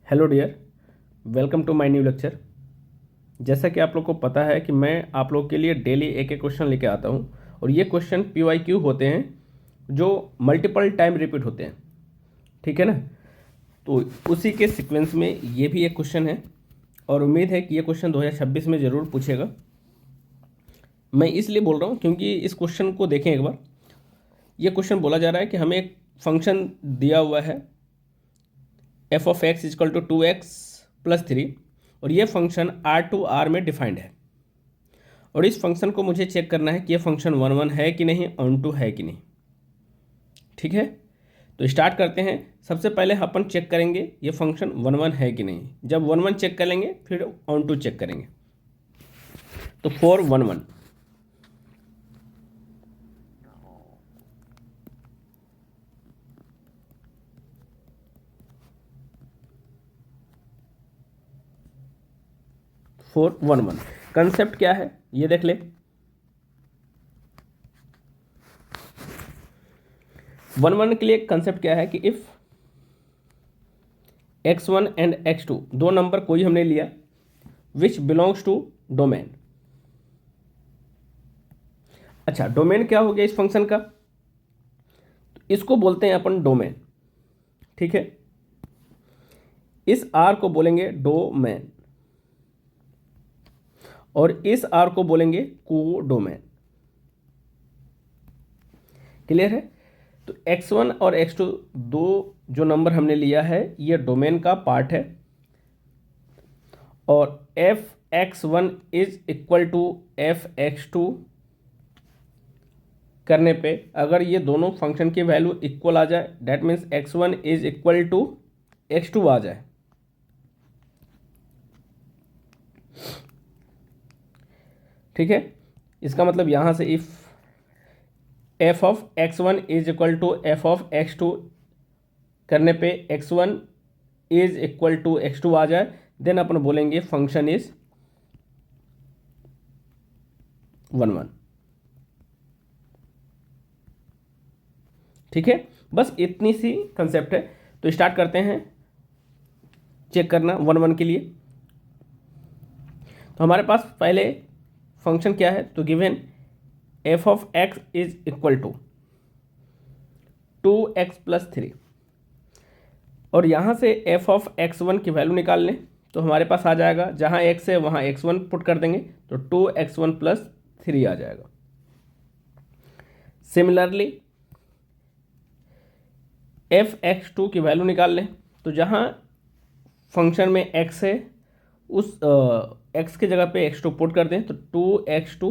Hello dear, welcome to my new lecture. जैसा कि आप लोग को पता है कि मैं आप लोग के लिए डेली एक एक क्वेश्चन लेके आता हूँ और ये क्वेश्चन PYQ होते हैं जो मल्टीपल टाइम रिपीट होते हैं। ठीक है ना। तो उसी के सीक्वेंस में ये भी एक क्वेश्चन है और उम्मीद है कि ये क्वेश्चन 2026 में ज़रूर पूछेगा। मैं इसलिए बोल रहा हूँ क्योंकि इस क्वेश्चन को देखें एक बार। ये क्वेश्चन बोला जा रहा है कि हमें एक फंक्शन दिया हुआ है f(x) = 2x + 3 और ये फंक्शन R2R में डिफाइंड है और इस फंक्शन को मुझे चेक करना है कि ये फंक्शन 1 है कि नहीं, ऑन टू है कि नहीं। ठीक है, तो स्टार्ट करते हैं। सबसे पहले अपन चेक करेंगे ये फंक्शन 1 है कि नहीं। जब 1 चेक कर लेंगे फिर ऑन टू चेक करेंगे। तो 4 1 1 4 1 1 कंसेप्ट क्या है ये देख ले। 1 के लिए कंसेप्ट क्या है कि इफ x1 एंड x2 दो नंबर कोई हमने लिया विच बिलोंग्स टू डोमेन। अच्छा, डोमेन क्या हो गया इस फंक्शन का? तो इसको बोलते हैं अपन डोमेन। ठीक है, इस आर को बोलेंगे डोमेन और इस आर को बोलेंगे कोडोमेन। क्लियर है? तो x1 और x2 दो जो नंबर हमने लिया है ये डोमेन का पार्ट है और f(x1) = f(x2) करने पे अगर ये दोनों फंक्शन की वैल्यू इक्वल आ जाए, दैट मीन्स x1 = x2 आ जाए, ठीक है। इसका मतलब यहाँ से इफ f(x1) = f(x2) करने पे x1 = x2 आ जाए, देन अपन बोलेंगे फंक्शन इज 1 1। ठीक है, बस इतनी सी कंसेप्ट है। तो स्टार्ट करते हैं चेक करना 1 के लिए। तो हमारे पास पहले फंक्शन क्या है, तो गिवन f(x) = 2x + 3 और यहाँ से f(x1) की वैल्यू निकाल लें तो हमारे पास आ जाएगा, जहाँ x है वहाँ x1 पुट कर देंगे तो 2x1 + 3 आ जाएगा। सिमिलरली f(x2) की वैल्यू निकाल लें तो जहाँ फंक्शन में x है उस x की जगह पे x2 पुट कर दें तो 2x2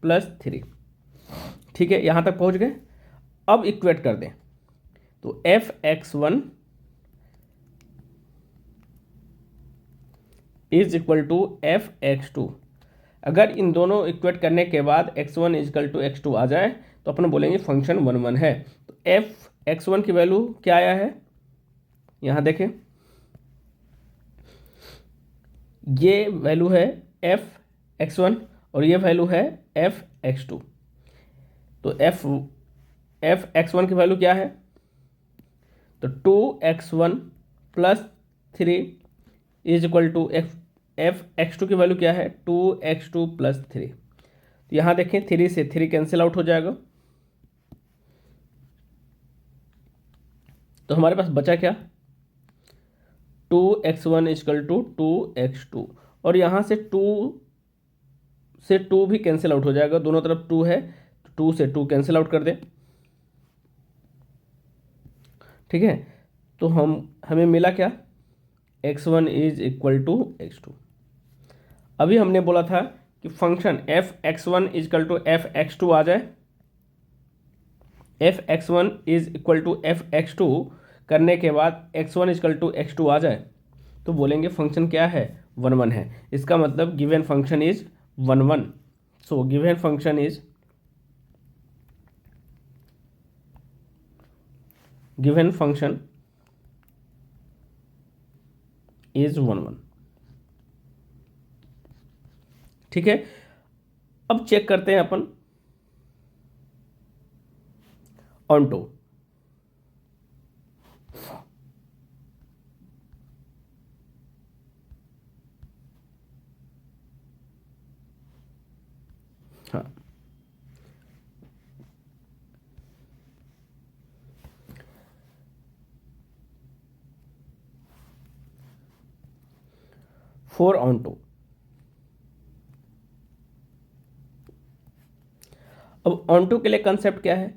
+ 3। ठीक है, यहाँ तक पहुँच गए। अब इक्वेट कर दें तो f(x1) = f(x2). अगर इन दोनों इक्वेट करने के बाद x1 = x2 आ जाए तो अपन बोलेंगे फंक्शन 1 है। तो f(x1) की वैल्यू क्या आया है, यहाँ देखें, ये वैल्यू है f(x1) और ये वैल्यू है f(x2). तो f(x1) की वैल्यू क्या है, तो 2x1 + 3 = f(x2) की वैल्यू क्या है, 2x2 + 3। तो यहाँ देखें 3 से 3 कैंसिल आउट हो जाएगा तो हमारे पास बचा क्या, 2x1 = 2x2 और यहाँ से 2 से 2 भी कैंसिल आउट हो जाएगा, दोनों तरफ 2 है तो 2 से 2 कैंसिल आउट कर दें। ठीक है, तो हमें मिला क्या, x1 = x2। अभी हमने बोला था कि फंक्शन f(x1) = f(x2) आ जाए, f(x1) = f(x2) करने के बाद x1 = x2 आ जाए तो बोलेंगे फंक्शन क्या है, 1 है। इसका मतलब given function is 1 so given function is given function is 1 ठीक है, अब चेक करते हैं अपन ऑन टू। हाँ, फोर ऑन टू। अब ऑन टू के लिए कंसेप्ट क्या है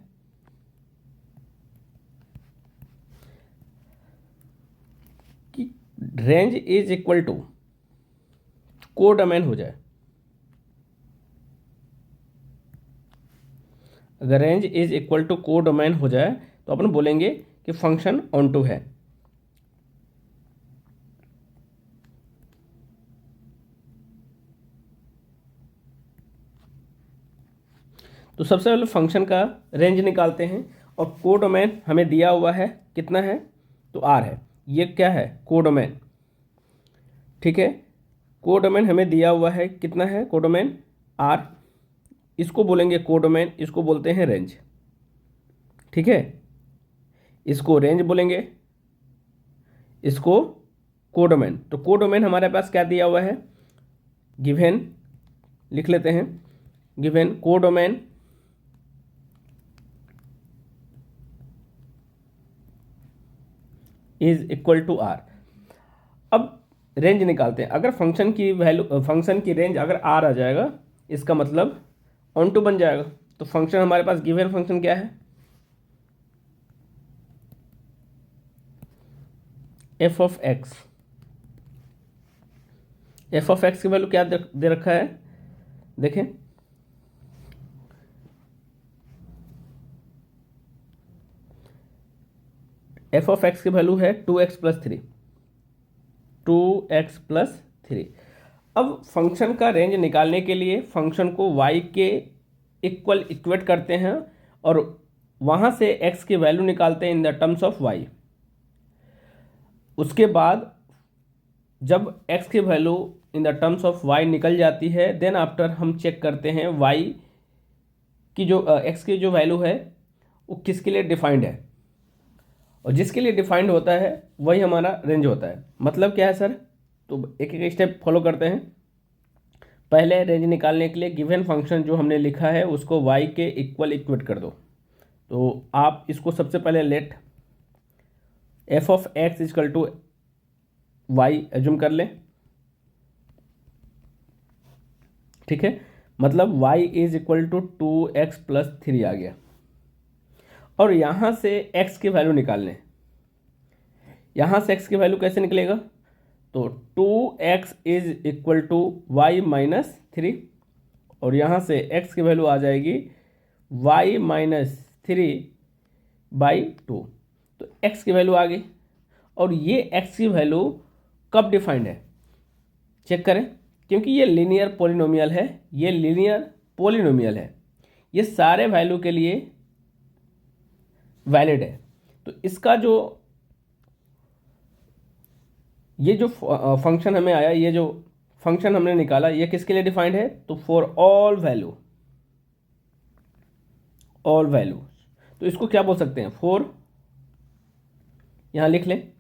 कि range is equal to codomain हो जाए। अगर range is equal to codomain हो जाए तो अपन बोलेंगे कि फंक्शन ऑन टू है। तो सबसे पहले फंक्शन का रेंज निकालते हैं और कोडोमेन हमें दिया हुआ है, कितना है तो आर है। ये क्या है कोडोमेन, ठीक है। कोडोमेन हमें दिया हुआ है, कितना है कोडोमेन आर, इसको बोलेंगे कोडोमेन, इसको बोलते हैं रेंज, ठीक है। इसको रेंज बोलेंगे, इसको कोडोमेन। तो कोडोमेन हमारे पास क्या दिया हुआ है, गिवन लिख लेते हैं, given codomain is equal to R. अब रेंज निकालते हैं। अगर फंक्शन की वैल्यू, फंक्शन की रेंज अगर आर आ जाएगा, इसका मतलब ऑन टू बन जाएगा। तो फंक्शन हमारे पास गिवन फंक्शन क्या है, F of x. F of x की वैल्यू क्या दे रखा है, देखें, एफ ऑफ एक्स की वैल्यू है 2x+3, 2x+3। अब फंक्शन का रेंज निकालने के लिए फंक्शन को y के इक्वल इक्वेट करते हैं और वहाँ से x की वैल्यू निकालते हैं in the terms of y। उसके बाद जब x की value in the terms of y निकल जाती है, देन आफ्टर हम चेक करते हैं y की जो x की जो वैल्यू है वो किसके लिए डिफाइंड है, और जिसके लिए डिफाइंड होता है वही हमारा रेंज होता है। मतलब क्या है सर, तो एक एक स्टेप फॉलो करते हैं। पहले रेंज निकालने के लिए गिवन फंक्शन जो हमने लिखा है उसको y के इक्वल इक्वेट कर दो। तो आप इसको सबसे पहले let f of x equal to y assume कर लें, ठीक है। मतलब y is equal to 2x+3 आ गया। और यहाँ से x की वैल्यू निकाल लें। यहाँ से x की वैल्यू कैसे निकलेगा, तो 2x is equal to y minus 3, और यहाँ से x की वैल्यू आ जाएगी y माइनस 3/2। तो x की वैल्यू आ गई। और ये x की वैल्यू कब डिफाइंड है, चेक करें, क्योंकि ये लीनियर पॉलिनोमियल है, ये लीनियर पॉलिनोमियल है, ये सारे वैल्यू के लिए वैलिड है। तो इसका जो ये जो फंक्शन हमें आया, ये जो फंक्शन हमने निकाला, ये किसके लिए डिफाइंड है, तो for all value, all value. तो इसको क्या बोल सकते हैं, फॉर, यहां लिख लें,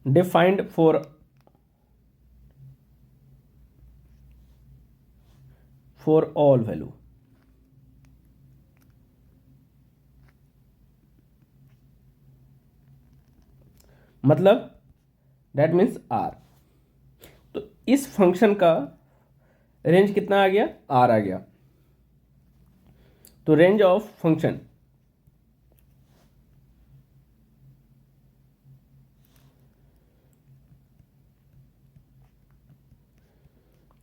डिफाइंड फॉर ऑल वैल्यू। मतलब दैट मीन्स आर। तो इस फंक्शन का रेंज कितना आ गया, आर आ गया। तो range of function,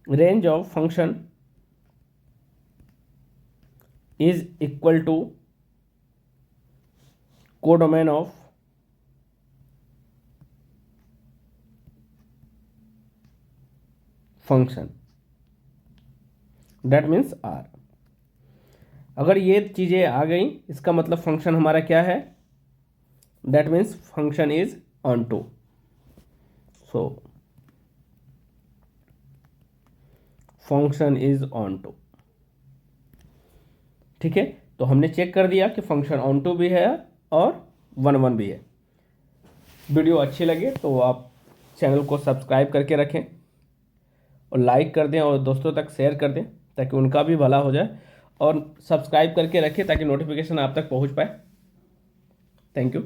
range of function is equal to codomain of function, that means R. अगर ये चीज़ें आ गई, इसका मतलब फंक्शन हमारा क्या है, that means function is onto. So function is onto, ठीक है। तो हमने चेक कर दिया कि फंक्शन ऑन टू भी है और 1 1 भी है। वीडियो अच्छी लगे तो आप चैनल को सब्सक्राइब करके रखें। और लाइक कर दें और दोस्तों तक शेयर कर दें ताकि उनका भी भला हो जाए, और सब्सक्राइब करके रखें ताकि नोटिफिकेशन आप तक पहुंच पाए। Thank you.